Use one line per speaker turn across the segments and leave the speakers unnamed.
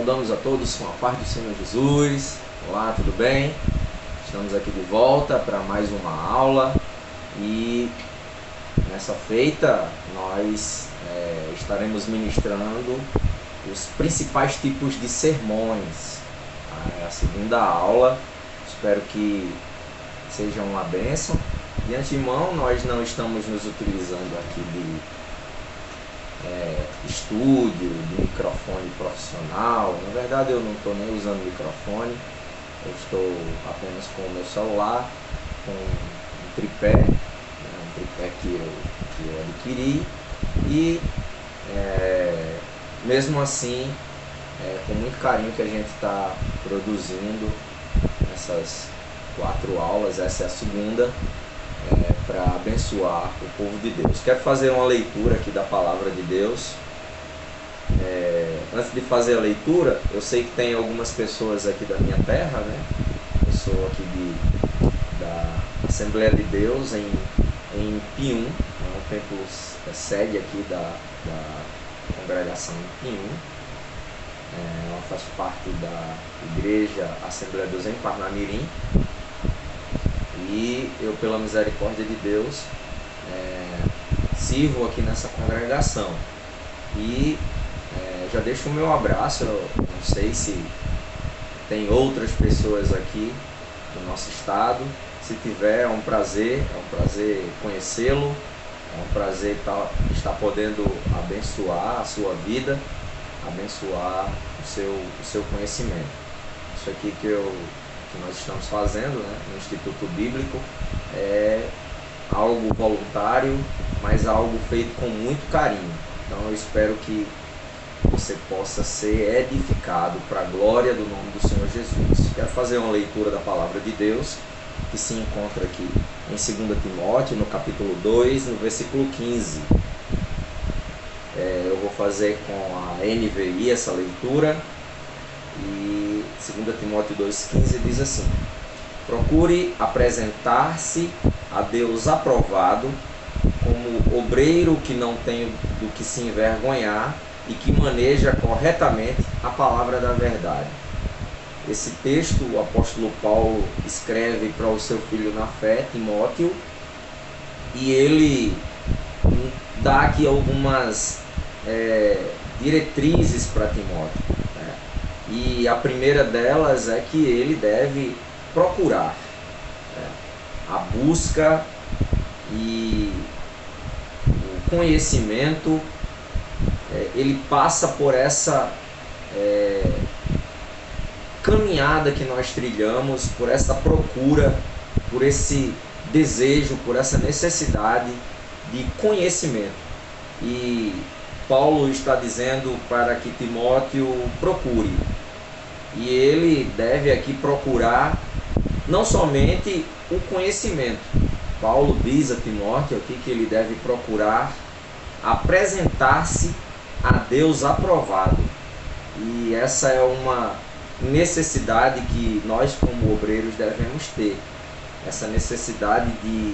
Saudamos a todos com a paz do Senhor Jesus. Olá, tudo bem? Estamos aqui de volta para mais uma aula e nessa feita nós estaremos ministrando os principais tipos de sermões. É a segunda aula, espero que seja uma bênção. De antemão, nós não estamos nos utilizando aqui de estúdio, de microfone profissional. Na verdade, eu não estou nem usando microfone, eu estou apenas com o meu celular, com um tripé, um tripé que eu adquiri e mesmo assim, com muito carinho que a gente está produzindo essas 4 aulas, essa é a segunda, para abençoar o povo de Deus. Quero fazer uma leitura aqui da palavra de Deus. Antes de fazer a leitura, eu sei que tem algumas pessoas aqui da minha terra, né? Eu sou aqui da Assembleia de Deus em Pium, o templo sede aqui da congregação em Pium. Ela faz parte da igreja Assembleia de Deus em Parnamirim. E eu, pela misericórdia de Deus, sirvo aqui nessa congregação. E já deixo o meu abraço. Eu não sei se tem outras pessoas aqui do nosso estado. Se tiver, é um prazer conhecê-lo. É um prazer estar podendo abençoar a sua vida, abençoar o seu conhecimento. Isso aqui que nós estamos fazendo, né, no Instituto Bíblico é algo voluntário, mas algo feito com muito carinho. Então eu espero que você possa ser edificado para a glória do nome do Senhor Jesus. Quero fazer uma leitura da palavra de Deus que se encontra aqui em 2 Timóteo, no capítulo 2, no versículo 15. Eu vou fazer com a NVI essa leitura. E 2 Timóteo 2,15 diz assim: procure apresentar-se a Deus aprovado, como obreiro que não tem do que se envergonhar e que maneja corretamente a palavra da verdade. Esse texto o apóstolo Paulo escreve para o seu filho na fé, Timóteo, e ele dá aqui algumas diretrizes para Timóteo. E a primeira delas é que ele deve procurar a busca e o conhecimento. Ele passa por essa caminhada que nós trilhamos, por essa procura, por esse desejo, por essa necessidade de conhecimento. E Paulo está dizendo para que Timóteo procure. E ele deve aqui procurar não somente o conhecimento. Paulo diz a Timóteo aqui que ele deve procurar apresentar-se a Deus aprovado. E essa é uma necessidade que nós como obreiros devemos ter. Essa necessidade de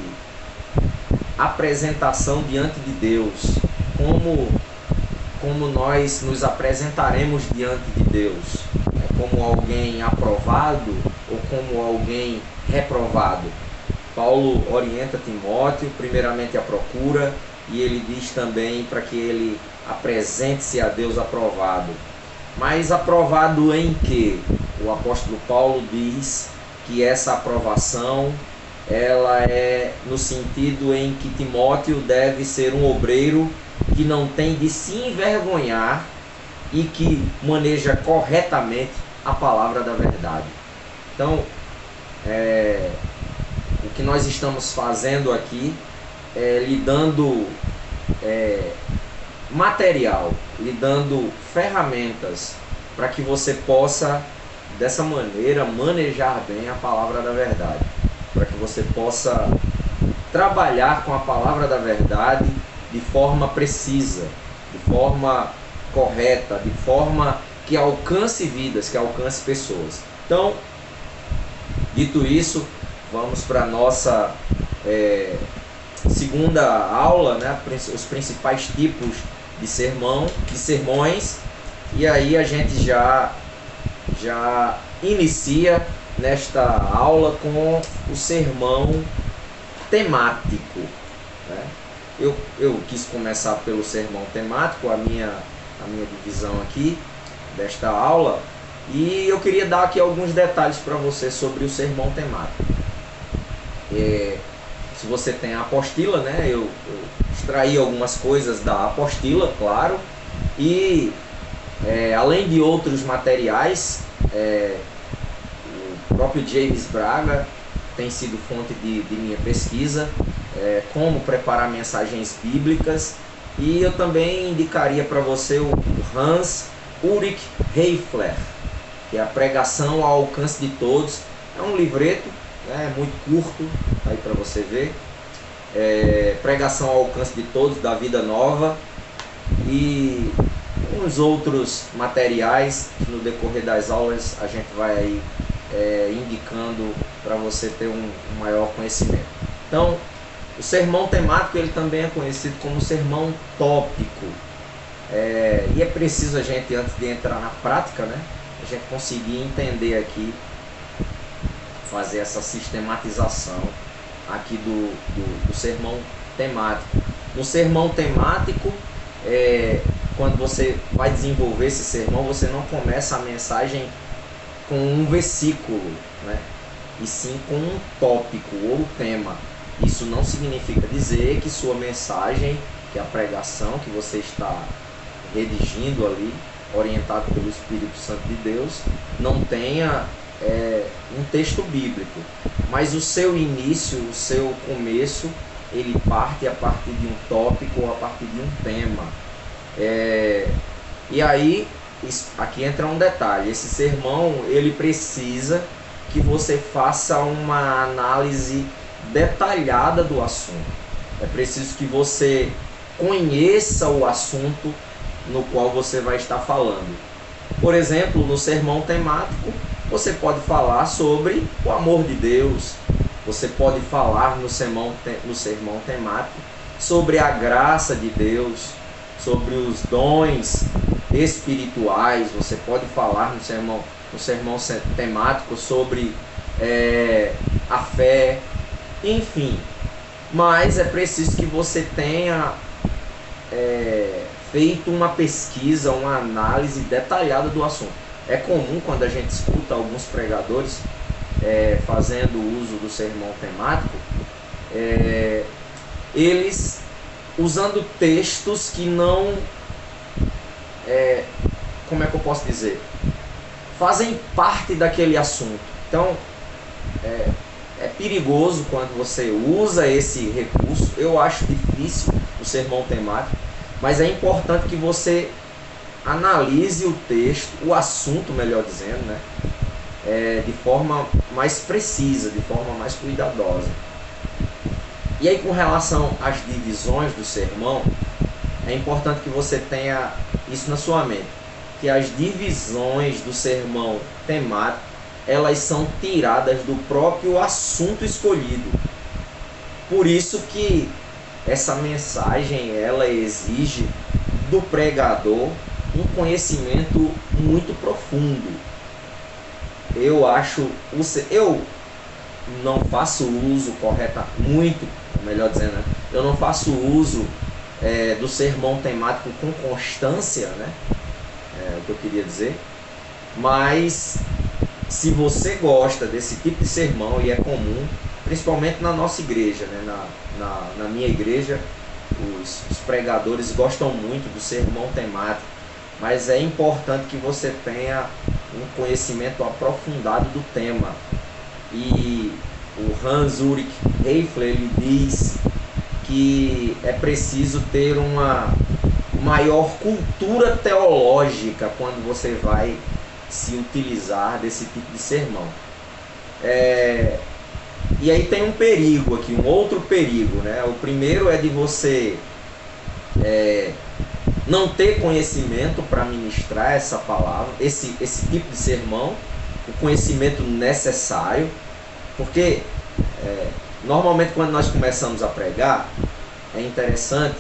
apresentação diante de Deus. Como nós nos apresentaremos diante de Deus? Como alguém aprovado ou como alguém reprovado? Paulo orienta Timóteo primeiramente a procura, e ele diz também para que ele apresente-se a Deus aprovado. Mas aprovado em quê? O apóstolo Paulo diz que essa aprovação ela é no sentido em que Timóteo deve ser um obreiro que não tem de se envergonhar e que maneja corretamente a palavra da verdade. Então, o que nós estamos fazendo aqui é lhe dando material, lhe dando ferramentas para que você possa, dessa maneira, manejar bem a palavra da verdade, para que você possa trabalhar com a palavra da verdade de forma precisa, de forma correta, de forma que alcance vidas, que alcance pessoas. Então, dito isso, vamos para a nossa segunda aula, né? Os principais tipos de sermões. E aí a gente já já inicia nesta aula com o sermão temático, né? Eu quis começar pelo sermão temático, a minha divisão aqui desta aula, e eu queria dar aqui alguns detalhes para você sobre o sermão temático. Se você tem a apostila, né, eu extraí algumas coisas da apostila, claro, e além de outros materiais, o próprio James Braga tem sido fonte de minha pesquisa, como preparar mensagens bíblicas, e eu também indicaria para você o Hans Ulrich Heifler, que é a Pregação ao Alcance de Todos. É um livreto, né, muito curto, aí para você ver. Pregação ao Alcance de Todos, da Vida Nova, e uns outros materiais que no decorrer das aulas a gente vai aí indicando para você ter um maior conhecimento. Então, o sermão temático ele também é conhecido como sermão tópico, e é preciso a gente, antes de entrar na prática, né, a gente conseguir entender aqui, fazer essa sistematização aqui do sermão temático. No sermão temático, quando você vai desenvolver esse sermão, você não começa a mensagem com um versículo, né? E sim com um tópico ou tema. Isso não significa dizer que sua mensagem, que a pregação que você está redigindo ali, orientado pelo Espírito Santo de Deus, não tenha um texto bíblico, mas o seu início, o seu começo, ele parte a partir de um tópico ou a partir de um tema. E aí, aqui entra um detalhe: esse sermão ele precisa que você faça uma análise detalhada do assunto. É preciso que você conheça o assunto no qual você vai estar falando. Por exemplo, no sermão temático, você pode falar sobre o amor de Deus. Você pode falar no sermão temático sobre a graça de Deus, sobre os dons espirituais. Você pode falar no sermão temático sobre a fé, enfim. Mas é preciso que você tenha feito uma pesquisa, uma análise detalhada do assunto. É comum, quando a gente escuta alguns pregadores fazendo uso do sermão temático, eles usando textos que não, como é que eu posso dizer, fazem parte daquele assunto. Então, é perigoso quando você usa esse recurso. Eu acho difícil o sermão temático, mas é importante que você analise o texto, o assunto, melhor dizendo, né, de forma mais precisa, de forma mais cuidadosa. E aí, com relação às divisões do sermão, é importante que você tenha isso na sua mente, que as divisões do sermão temático, elas são tiradas do próprio assunto escolhido. Por isso que essa mensagem, ela exige do pregador um conhecimento muito profundo. Eu não faço uso melhor dizendo, né? Eu não faço uso do sermão temático com constância, né? É o que eu queria dizer. Mas se você gosta desse tipo de sermão, e é comum, principalmente na nossa igreja, né? Na minha igreja, os pregadores gostam muito do sermão temático, mas é importante que você tenha um conhecimento aprofundado do tema. E o Hans Ulrich Heifler, ele diz que é preciso ter uma maior cultura teológica quando você vai se utilizar desse tipo de sermão. E aí tem um perigo aqui, um outro perigo, né? O primeiro é de você não ter conhecimento para ministrar essa palavra, esse tipo de sermão, o conhecimento necessário, porque normalmente quando nós começamos a pregar, é interessante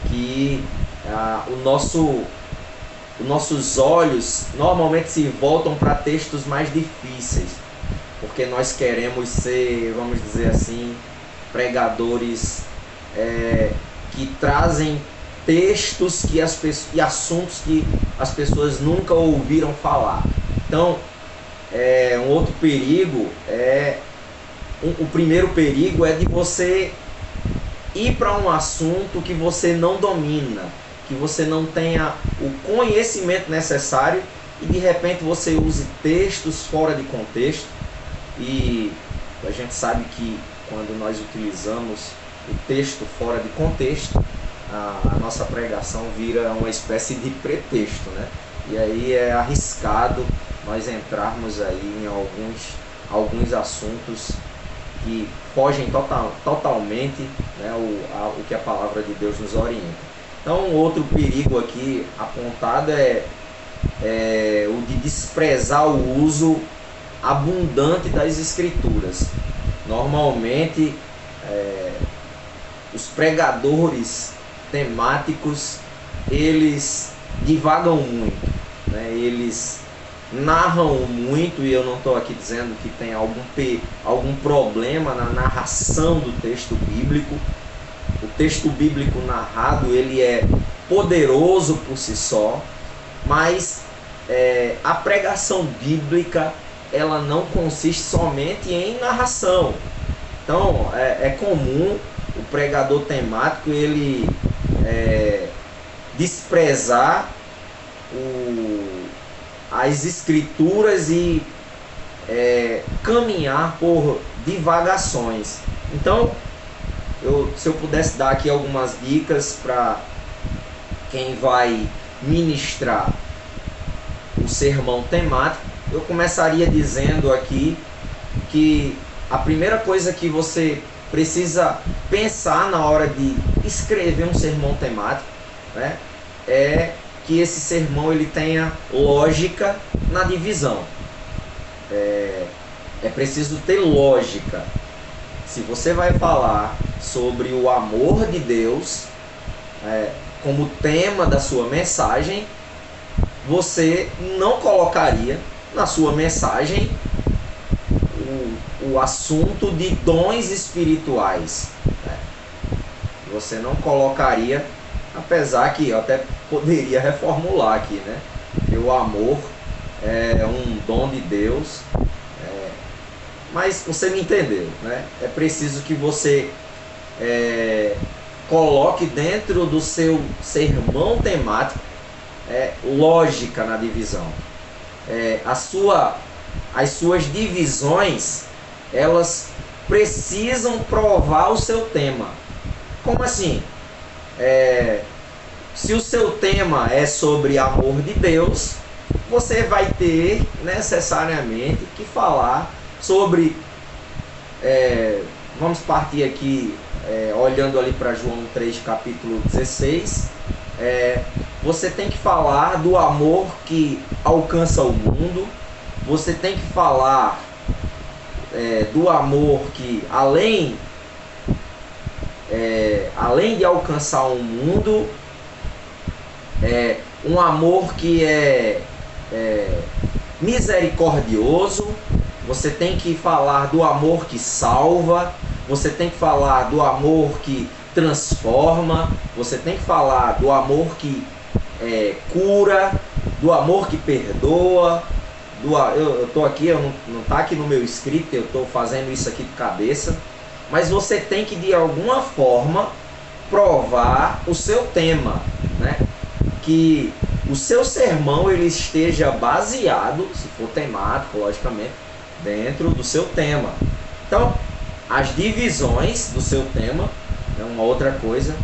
que o nosso nossos olhos normalmente se voltam para textos mais difíceis, porque nós queremos ser, vamos dizer assim, pregadores que trazem textos e assuntos que as pessoas nunca ouviram falar. Então, um outro perigo o primeiro perigo é de você ir para um assunto que você não domina, que você não tenha o conhecimento necessário e de repente você use textos fora de contexto. E a gente sabe que quando nós utilizamos o texto fora de contexto, a nossa pregação vira uma espécie de pretexto, né? E aí é arriscado nós entrarmos aí em alguns assuntos que fogem totalmente, né, o que a palavra de Deus nos orienta. Então, outro perigo aqui apontado é o de desprezar o uso abundante das Escrituras. Normalmente, os pregadores temáticos, eles divagam muito, né? Eles narram muito, e eu não estou aqui dizendo que tem algum problema na narração do texto bíblico. O texto bíblico narrado, ele é poderoso por si só, mas a pregação bíblica, ela não consiste somente em narração. Então, é comum o pregador temático ele desprezar as escrituras e caminhar por divagações. Então, se eu pudesse dar aqui algumas dicas para quem vai ministrar o sermão temático, eu começaria dizendo aqui que a primeira coisa que você precisa pensar na hora de escrever um sermão temático, né, é que esse sermão ele tenha lógica na divisão. É preciso ter lógica. Se você vai falar sobre o amor de Deus como tema da sua mensagem, você não colocaria na sua mensagem o assunto de dons espirituais. Você não colocaria, apesar que eu até poderia reformular aqui, né? Que o amor é um dom de Deus, mas você me entendeu, né? É preciso que você coloque dentro do seu sermão temático lógica na divisão. As suas divisões, elas precisam provar o seu tema. Como assim? Se o seu tema é sobre amor de Deus, você vai ter necessariamente que falar sobre, vamos partir aqui olhando ali para João 3, capítulo 16, você tem que falar do amor que alcança o mundo, você tem que falar do amor que além de alcançar o mundo, um amor que é misericordioso. Você tem que falar do amor que salva, você tem que falar do amor que transforma, você tem que falar do amor que cura, do amor que perdoa. Eu estou aqui, não está aqui no meu script, eu estou fazendo isso aqui de cabeça, mas você tem que de alguma forma provar o seu tema, né? Que o seu sermão ele esteja baseado, se for temático, logicamente, dentro do seu tema. Então, as divisões do seu tema, é uma outra coisa,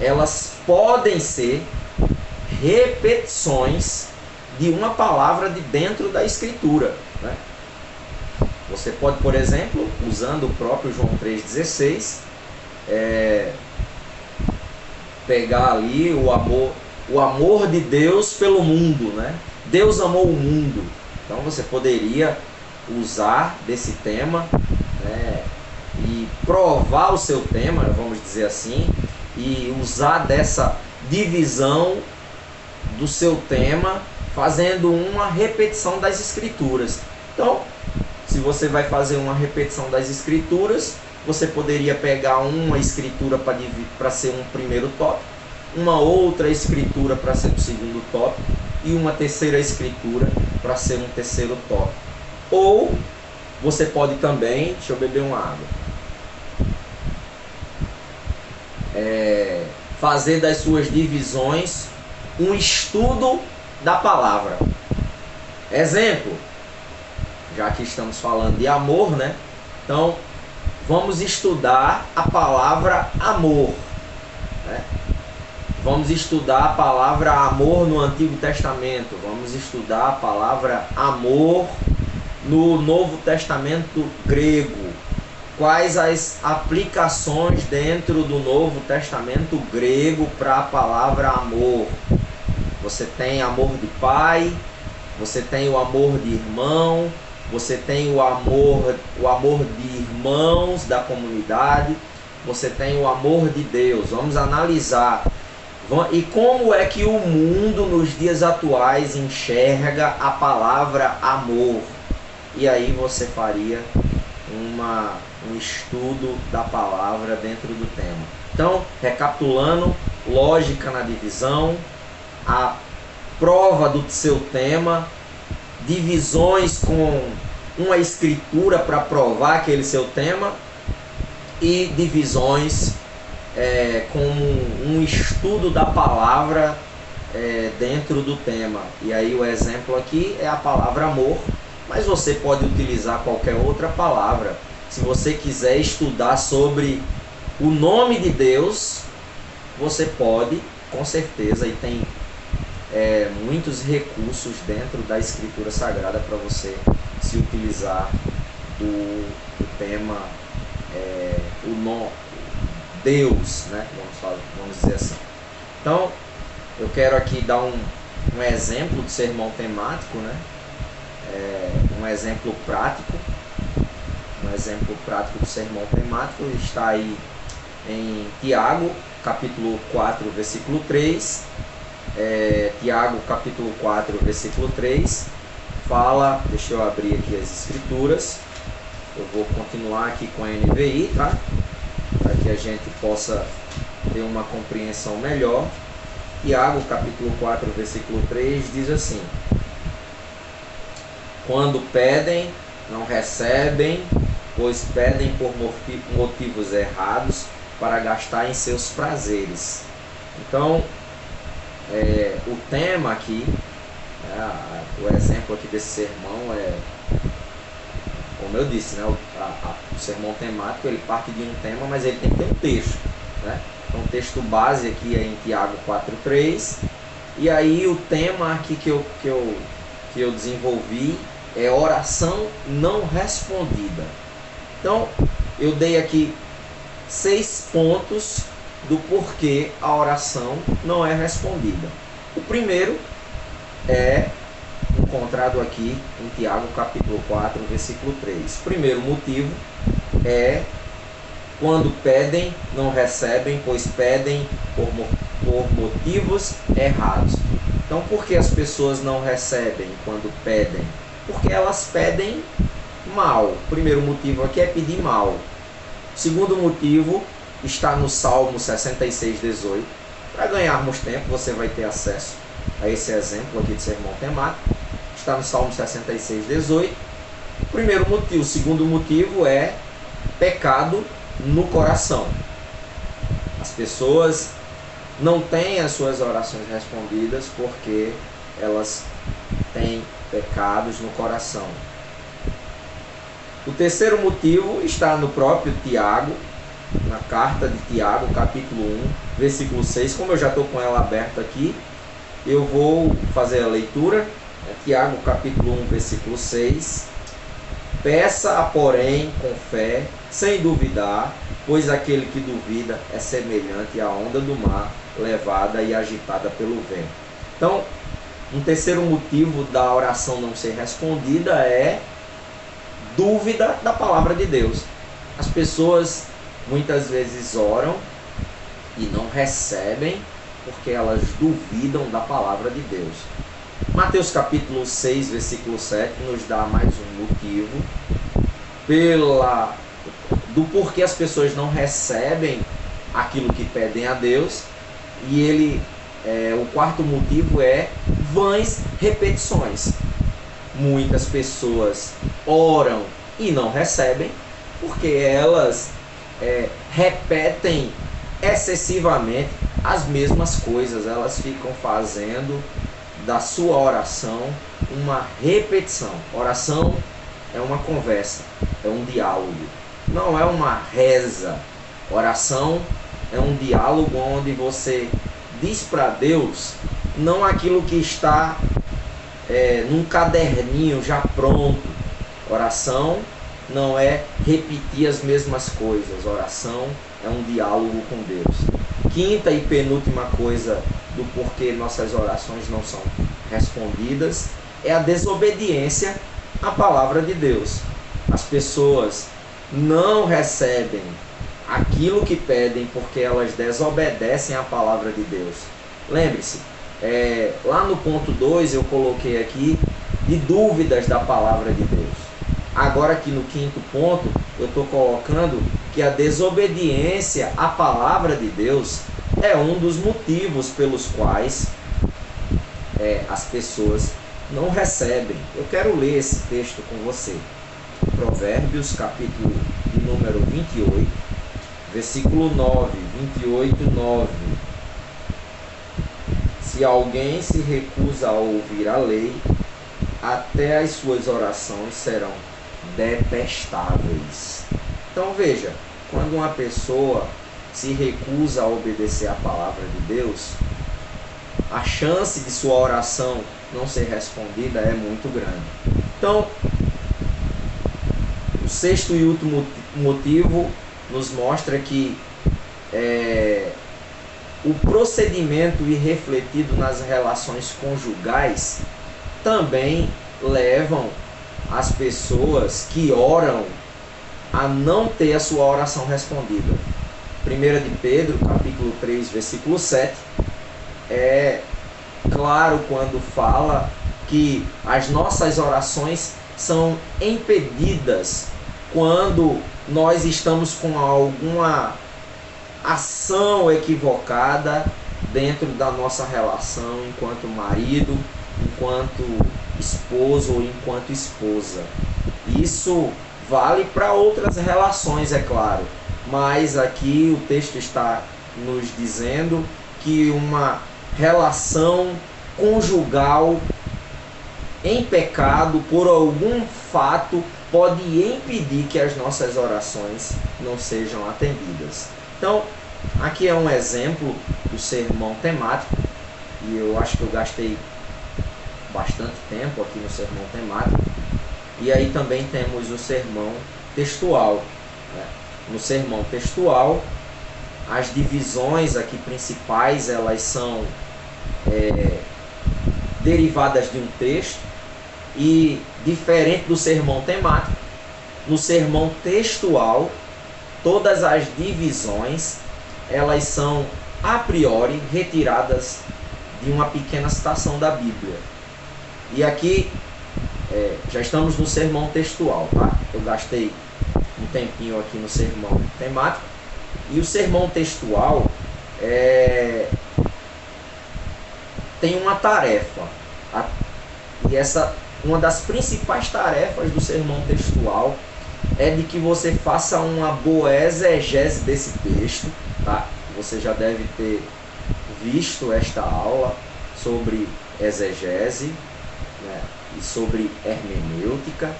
elas podem ser repetições de uma palavra de dentro da Escritura, né? Você pode, por exemplo, usando o próprio João 3,16, pegar ali o amor de Deus pelo mundo, né? Deus amou o mundo. Então você poderia usar desse tema, né, e provar o seu tema, vamos dizer assim, e usar dessa divisão do seu tema, fazendo uma repetição das escrituras. Então, se você vai fazer uma repetição das escrituras, você poderia pegar uma escritura para ser um primeiro tópico, uma outra escritura para ser um segundo tópico e uma terceira escritura para ser um terceiro tópico. Ou você pode também, deixa eu beber uma água, fazer das suas divisões um estudo da palavra. Exemplo, já que estamos falando de amor, né? Então, vamos estudar a palavra amor, né? Vamos estudar a palavra amor no Antigo Testamento. Vamos estudar a palavra amor no Novo Testamento grego. Quais as aplicações dentro do Novo Testamento grego para a palavra amor? Você tem amor de pai, você tem o amor de irmão, você tem o amor de irmãos da comunidade, você tem o amor de Deus. Vamos analisar. E como é que o mundo nos dias atuais enxerga a palavra amor? E aí você faria um estudo da palavra dentro do tema. Então, recapitulando, lógica na divisão, a prova do seu tema, divisões com uma escritura para provar aquele seu tema e divisões com um estudo da palavra dentro do tema. E aí o exemplo aqui é a palavra amor, mas você pode utilizar qualquer outra palavra. Se você quiser estudar sobre o nome de Deus, você pode, com certeza, e tem muitos recursos dentro da Escritura Sagrada para você se utilizar do tema o nome Deus, né? Vamos dizer assim. Então, eu quero aqui dar um exemplo de sermão temático, né? Um exemplo prático. Um exemplo prático de sermão temático está aí em Tiago, capítulo 4, versículo 3. Tiago, capítulo 4, versículo 3. Fala, deixa eu abrir aqui as escrituras. Eu vou continuar aqui com a NVI, tá? Para que a gente possa ter uma compreensão melhor. Tiago, capítulo 4, versículo 3, diz assim: quando pedem, não recebem, pois pedem por motivos errados, para gastar em seus prazeres. Então, o tema aqui, o exemplo aqui desse sermão como eu disse, né, o sermão temático, ele parte de um tema, mas ele tem que ter um texto, né? Então o texto base aqui é em Tiago 4,3, e aí o tema aqui que eu desenvolvi é oração não respondida. Então eu dei aqui 6 pontos do porquê a oração não é respondida. O primeiro é encontrado aqui em Tiago capítulo 4, versículo 3. O primeiro motivo é quando pedem, não recebem, pois pedem por motivos errados. Então, por que as pessoas não recebem quando pedem? Porque elas pedem mal. O primeiro motivo aqui é pedir mal. O segundo motivo está no Salmo 66:18. Para ganharmos tempo, você vai ter acesso a esse exemplo aqui de sermão temático. Está no Salmo 66:18. Primeiro motivo. O segundo motivo é pecado no coração. As pessoas não têm as suas orações respondidas porque elas têm pecados no coração. O terceiro motivo está no próprio Tiago, na carta de Tiago, capítulo 1, versículo 6. Como eu já estou com ela aberta aqui, eu vou fazer a leitura. Tiago, capítulo 1, versículo 6. Peça, porém, com fé, sem duvidar, pois aquele que duvida é semelhante à onda do mar, levada e agitada pelo vento. Então, um terceiro motivo da oração não ser respondida é dúvida da palavra de Deus. As pessoas muitas vezes oram e não recebem porque elas duvidam da palavra de Deus. Mateus capítulo 6, versículo 7 nos dá mais um motivo do porquê as pessoas não recebem aquilo que pedem a Deus. E o quarto motivo é vãs repetições. Muitas pessoas oram e não recebem porque elas repetem excessivamente as mesmas coisas. Elas ficam fazendo da sua oração uma repetição. Oração é uma conversa, é um diálogo, não é uma reza. Oração é um diálogo onde você diz para Deus não aquilo que está num caderninho já pronto. Oração não é repetir as mesmas coisas. Oração é um diálogo com Deus. Quinta e penúltima coisa do porquê nossas orações não são respondidas é a desobediência à palavra de Deus. As pessoas não recebem aquilo que pedem porque elas desobedecem à palavra de Deus. Lembre-se, lá no ponto 2 eu coloquei aqui de dúvidas da palavra de Deus. Agora aqui no quinto ponto eu estou colocando que a desobediência à palavra de Deus é um dos motivos pelos quais as pessoas não recebem. Eu quero ler esse texto com você. Provérbios capítulo de número 28, versículo 9, 28, 9. Se alguém se recusa a ouvir a lei, até as suas orações serão detestáveis. Então veja, quando uma pessoa se recusa a obedecer a palavra de Deus, a chance de sua oração não ser respondida é muito grande. Então, o sexto e último motivo nos mostra que o procedimento irrefletido nas relações conjugais também levam as pessoas que oram a não ter a sua oração respondida. 1 de Pedro, capítulo 3, versículo 7, é claro quando fala que as nossas orações são impedidas quando nós estamos com alguma ação equivocada dentro da nossa relação enquanto marido, enquanto esposo ou enquanto esposa. Isso vale para outras relações, é claro, mas aqui o texto está nos dizendo que uma relação conjugal em pecado por algum fato pode impedir que as nossas orações não sejam atendidas. Então, aqui é um exemplo do sermão temático, e eu acho que eu gastei bastante tempo aqui no sermão temático. E aí também temos o sermão textual. No sermão textual, as divisões aqui principais, elas são derivadas de um texto, e diferente do sermão temático, no sermão textual, todas as divisões, elas são a priori retiradas de uma pequena citação da Bíblia. E aqui já estamos no sermão textual, tá? Eu gastei um tempinho aqui no sermão temático. E o sermão textual tem uma tarefa. E uma das principais tarefas do sermão textual é de que você faça uma boa exegese desse texto, tá? Você já deve ter visto esta aula sobre exegese, né, e sobre hermenêutica.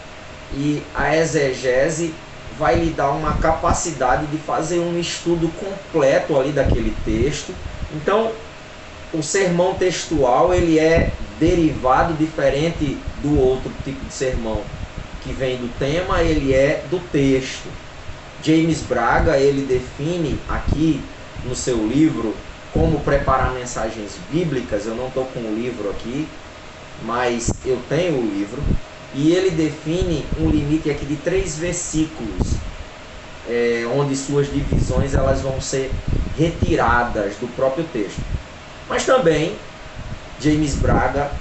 E a exegese vai lhe dar uma capacidade de fazer um estudo completo ali daquele texto. Então, o sermão textual, ele é derivado, diferente do outro tipo de sermão que vem do tema, ele é do texto. James Braga, ele define aqui no seu livro Como Preparar Mensagens Bíblicas. Eu não estou com o livro aqui, mas eu tenho o livro. E ele define um limite aqui de 3 versículos, onde suas divisões elas vão ser retiradas do próprio texto. Mas também James Braga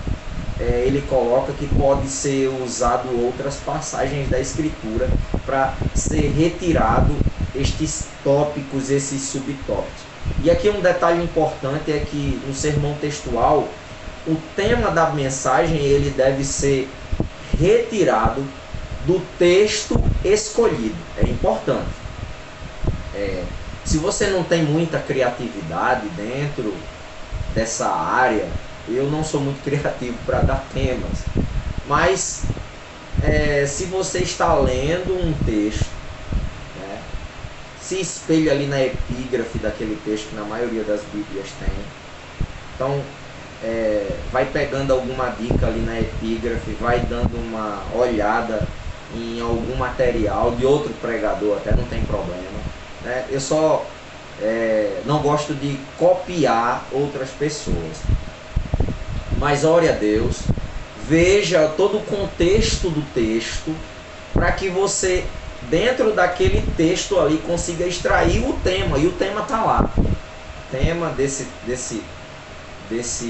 ele coloca que pode ser usado outras passagens da Escritura para ser retirado estes tópicos, esses subtópicos. E aqui um detalhe importante é que no sermão textual, o tema da mensagem ele deve ser retirado do texto escolhido. É importante. Se você não tem muita criatividade dentro dessa área, eu não sou muito criativo para dar temas, mas se você está lendo um texto, né, se espelha ali na epígrafe daquele texto que na maioria das Bíblias tem. Então, vai pegando alguma dica ali na epígrafe, vai dando uma olhada em algum material de outro pregador, até não tem problema, né? Eu só não gosto de copiar outras pessoas. Mas ore a Deus, veja todo o contexto do texto, para que você, dentro daquele texto ali, consiga extrair o tema, e o tema está lá. O tema desse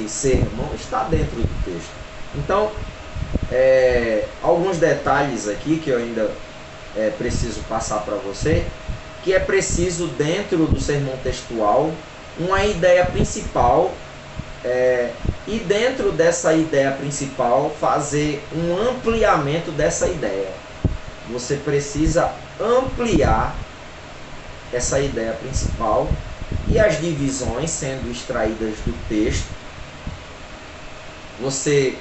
sermão está dentro do texto. Então, alguns detalhes aqui que eu ainda preciso passar para você, que é preciso, dentro do sermão textual, uma ideia principal, e dentro dessa ideia principal fazer um ampliamento dessa ideia. Você precisa ampliar essa ideia principal e as divisões sendo extraídas do texto. Você,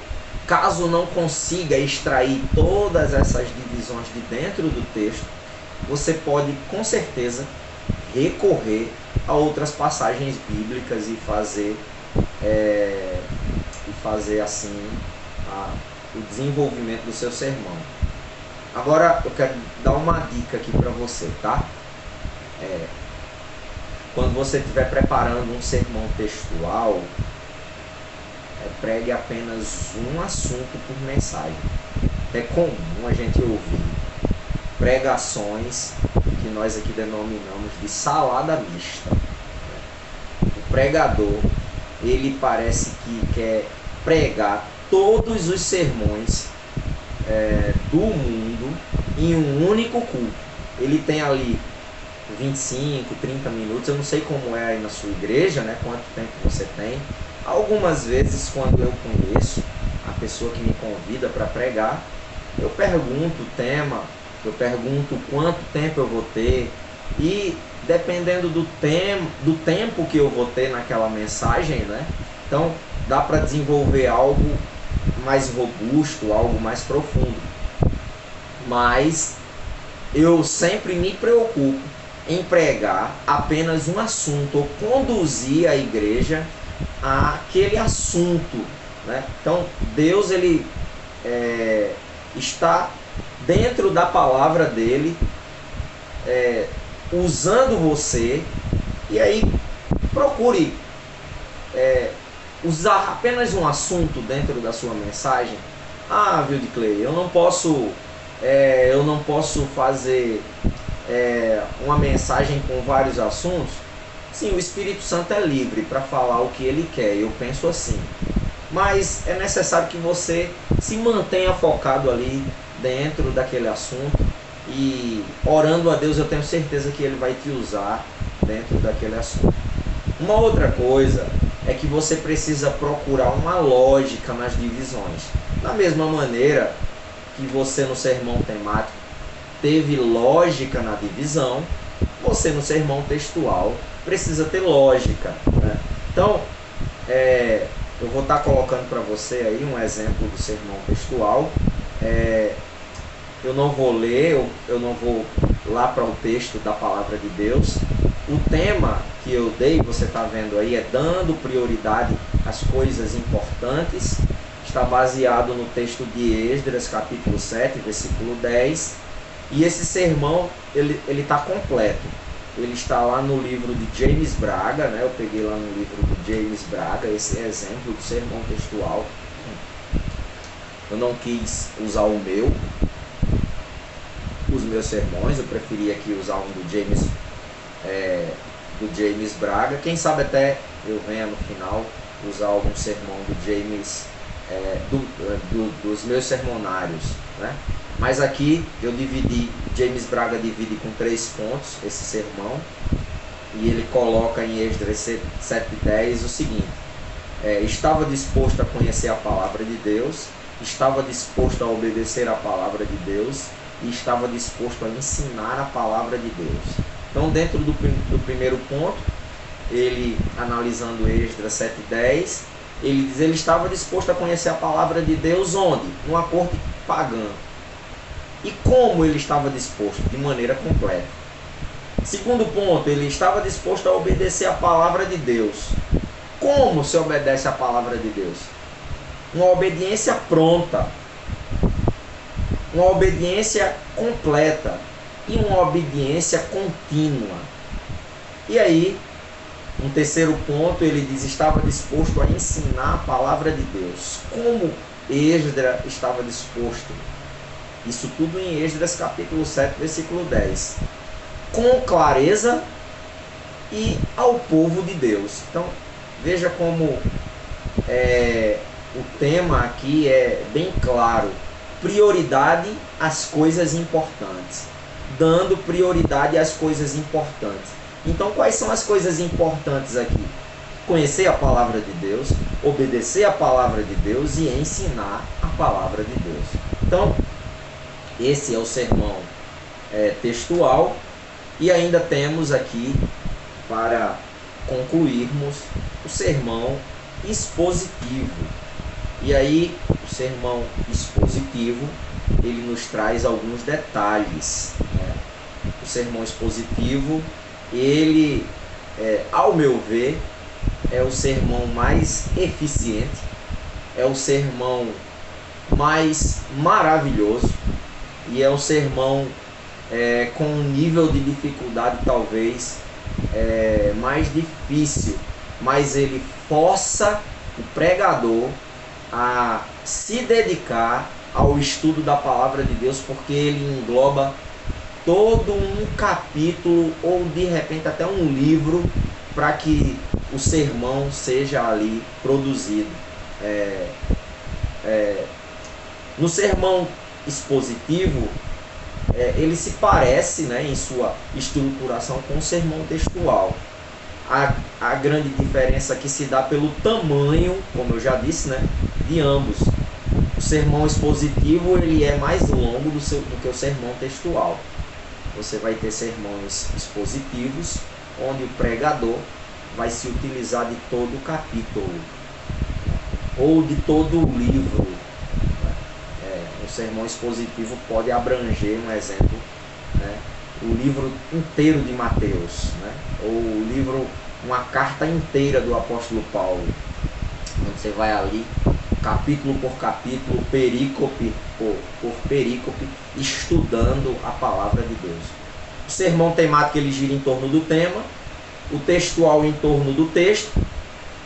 caso não consiga extrair todas essas divisões de dentro do texto, você pode com certeza recorrer a outras passagens bíblicas e fazer assim o desenvolvimento do seu sermão. Agora eu quero dar uma dica aqui para você, tá? Quando você estiver preparando um sermão textual, pregue apenas um assunto por mensagem. É comum a gente ouvir pregações que nós aqui denominamos de salada mista. O pregador, ele parece que quer pregar todos os sermões do mundo em um único culto. Ele tem ali 25, 30 minutos, eu não sei como é aí na sua igreja, né? Quanto tempo você tem. Algumas vezes, quando eu conheço a pessoa que me convida para pregar, eu pergunto o tema, eu pergunto quanto tempo eu vou ter, e dependendo do tempo que eu vou ter naquela mensagem, né? Então dá para desenvolver algo mais robusto, algo mais profundo. Mas eu sempre me preocupo em pregar apenas um assunto, ou conduzir a igreja àquele assunto, né? Então Deus ele está dentro da palavra dele, usando você, e aí procure usar apenas um assunto dentro da sua mensagem. Wildclay, eu não posso fazer uma mensagem com vários assuntos. Sim, o Espírito Santo é livre para falar o que ele quer, eu penso assim. Mas é necessário que você se mantenha focado ali dentro daquele assunto, e orando a Deus, eu tenho certeza que ele vai te usar dentro daquele assunto. Uma outra coisa é que você precisa procurar uma lógica nas divisões. Da mesma maneira que você no sermão temático teve lógica na divisão, você no sermão textual precisa ter lógica, né? Então, eu vou estar colocando para você aí um exemplo do sermão textual. Eu não vou ler, eu não vou lá para o texto da palavra de Deus. O tema que eu dei, você está vendo aí, é dando prioridade às coisas importantes. Está baseado no texto de Esdras, capítulo 7, versículo 10. E esse sermão, ele está completo. Ele está lá no livro de James Braga, né? Eu peguei lá no livro de James Braga esse exemplo do sermão textual. Eu não quis usar os meus sermões, eu preferi aqui usar um do James Braga. Quem sabe até eu venha no final usar algum sermão do James, dos meus sermonários, né? Mas aqui eu dividi, James Braga divide com 3 pontos esse sermão, e ele coloca em Esdras 7:10 o seguinte: estava disposto a conhecer a palavra de Deus, estava disposto a obedecer a palavra de Deus e estava disposto a ensinar a palavra de Deus. Então, dentro do primeiro ponto, ele, analisando Esdras 7:10, ele diz: ele estava disposto a conhecer a palavra de Deus onde? Numa corte pagã. E como ele estava disposto? De maneira completa. Segundo ponto, ele estava disposto a obedecer a palavra de Deus. Como se obedece a palavra de Deus? Uma obediência pronta, uma obediência completa e uma obediência contínua. E aí, um terceiro ponto, ele diz: estava disposto a ensinar a palavra de Deus. Como Esdras estava disposto? Isso tudo em Esdras capítulo 7, versículo 10. Com clareza e ao povo de Deus. Então, veja como o tema aqui é bem claro. Prioridade às coisas importantes. Dando prioridade às coisas importantes. Então, quais são as coisas importantes aqui? Conhecer a palavra de Deus, obedecer a palavra de Deus e ensinar a palavra de Deus. Então, esse é o sermão textual. E ainda temos aqui, para concluirmos, o sermão expositivo. E aí, o sermão expositivo, ele nos traz alguns detalhes, né? O sermão expositivo, ele, ao meu ver, é o sermão mais eficiente, é o sermão mais maravilhoso e é o sermão com um nível de dificuldade talvez mais difícil, mas ele força o pregador a se dedicar ao estudo da palavra de Deus, porque ele engloba todo um capítulo ou de repente até um livro para que o sermão seja ali produzido. No sermão expositivo, ele se parece, né, em sua estruturação com o sermão textual. A grande diferença que se dá pelo tamanho, como eu já disse, né, de ambos. O sermão expositivo ele é mais longo do que o sermão textual. Você vai ter sermões expositivos, onde o pregador vai se utilizar de todo o capítulo, ou de todo o livro. O sermão expositivo pode abranger, um exemplo, né, o livro inteiro de Mateus, né, ou o livro, uma carta inteira do apóstolo Paulo. Então você vai ali, capítulo por capítulo, perícope por perícope, estudando a palavra de Deus. O sermão temático ele gira em torno do tema, o textual em torno do texto,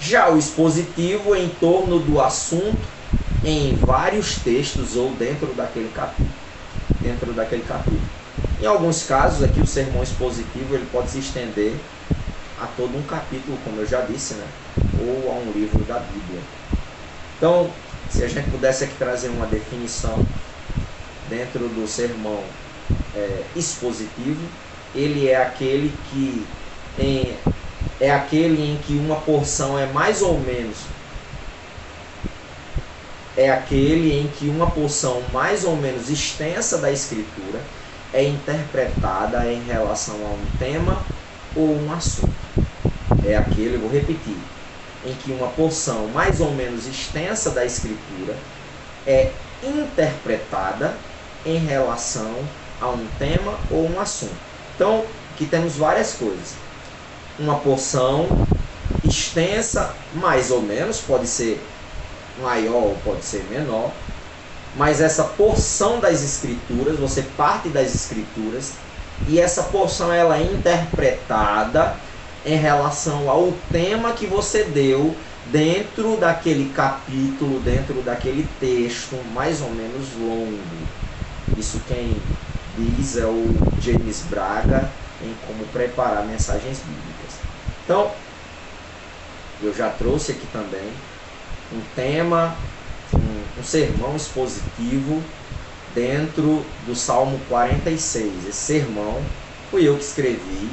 já o expositivo em torno do assunto, em vários textos ou dentro daquele capítulo. Em alguns casos aqui o sermão expositivo ele pode se estender a todo um capítulo, como eu já disse, né? Ou a um livro da Bíblia. Então, se a gente pudesse aqui trazer uma definição dentro do sermão expositivo, ele é aquele em que uma porção é mais ou menos extensa da Escritura é interpretada em relação a um tema ou um assunto. É aquele, vou repetir, em que uma porção mais ou menos extensa da Escritura é interpretada em relação a um tema ou um assunto. Então, aqui temos várias coisas. Uma porção extensa, mais ou menos, pode ser maior ou pode ser menor, mas essa porção das Escrituras, você parte das Escrituras e essa porção ela é interpretada em relação ao tema que você deu dentro daquele capítulo, dentro daquele texto mais ou menos longo. Isso quem diz é o James Braga em Como Preparar Mensagens Bíblicas. Então, eu já trouxe aqui também, um tema, um sermão expositivo dentro do Salmo 46. Esse sermão fui eu que escrevi,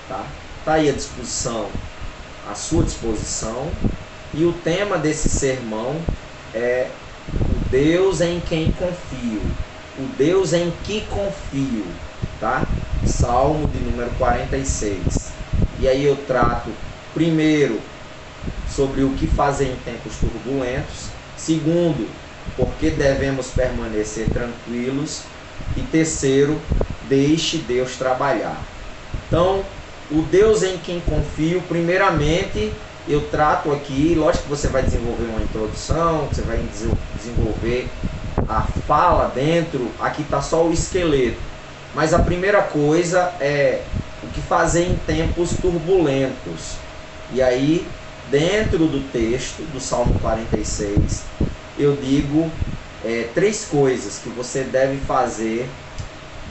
tá? Tá aí à sua disposição. E o tema desse sermão é o Deus em quem confio, o Deus em que confio, tá? Salmo de número 46. E aí eu trato primeiro sobre o que fazer em tempos turbulentos, segundo, por que devemos permanecer tranquilos, e terceiro, deixe Deus trabalhar. Então, o Deus em quem confio, primeiramente, eu trato aqui, lógico que você vai desenvolver uma introdução, você vai desenvolver a fala dentro, aqui está só o esqueleto, mas a primeira coisa é o que fazer em tempos turbulentos. E aí, dentro do texto do Salmo 46, eu digo 3 coisas que você deve fazer: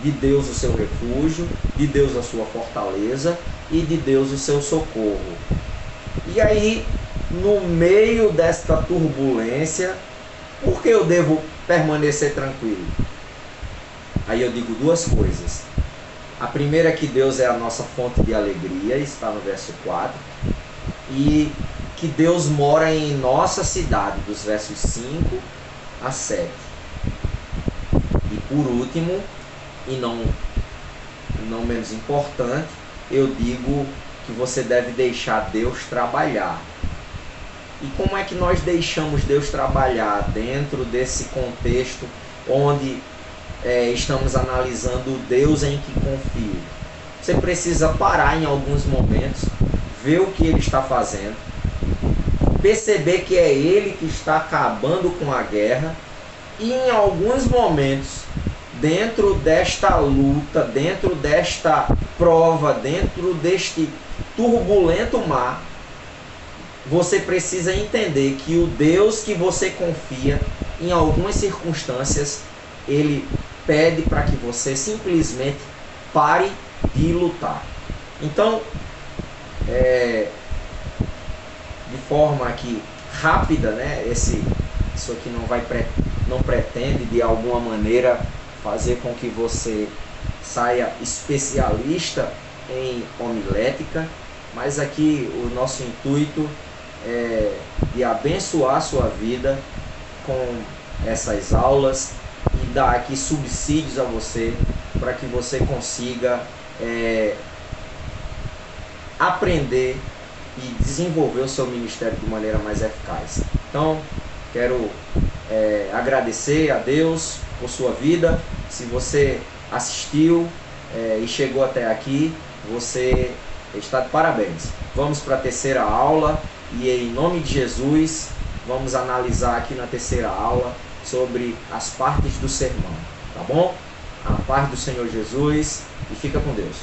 de Deus o seu refúgio, de Deus a sua fortaleza e de Deus o seu socorro. E aí, no meio desta turbulência, por que eu devo permanecer tranquilo? Aí eu digo 2 coisas. A primeira é que Deus é a nossa fonte de alegria, está no verso 4. E que Deus mora em nossa cidade, dos versos 5 a 7. E por último, e não menos importante, eu digo que você deve deixar Deus trabalhar. E como é que nós deixamos Deus trabalhar dentro desse contexto onde estamos analisando o Deus em que confio? Você precisa parar em alguns momentos, ver o que Ele está fazendo, perceber que é Ele que está acabando com a guerra, e em alguns momentos, dentro desta luta, dentro desta prova, dentro deste turbulento mar, você precisa entender que o Deus que você confia, em algumas circunstâncias, Ele pede para que você simplesmente pare de lutar. Então, de forma aqui rápida, né? Isso aqui não pretende de alguma maneira fazer com que você saia especialista em homilética, mas aqui o nosso intuito é de abençoar a sua vida com essas aulas e dar aqui subsídios a você para que você consiga aprender e desenvolver o seu ministério de maneira mais eficaz. Então, quero agradecer a Deus por sua vida. Se você assistiu e chegou até aqui, você está de parabéns. Vamos para a terceira aula e, em nome de Jesus, vamos analisar aqui na terceira aula sobre as partes do sermão, tá bom? A paz do Senhor Jesus e fica com Deus.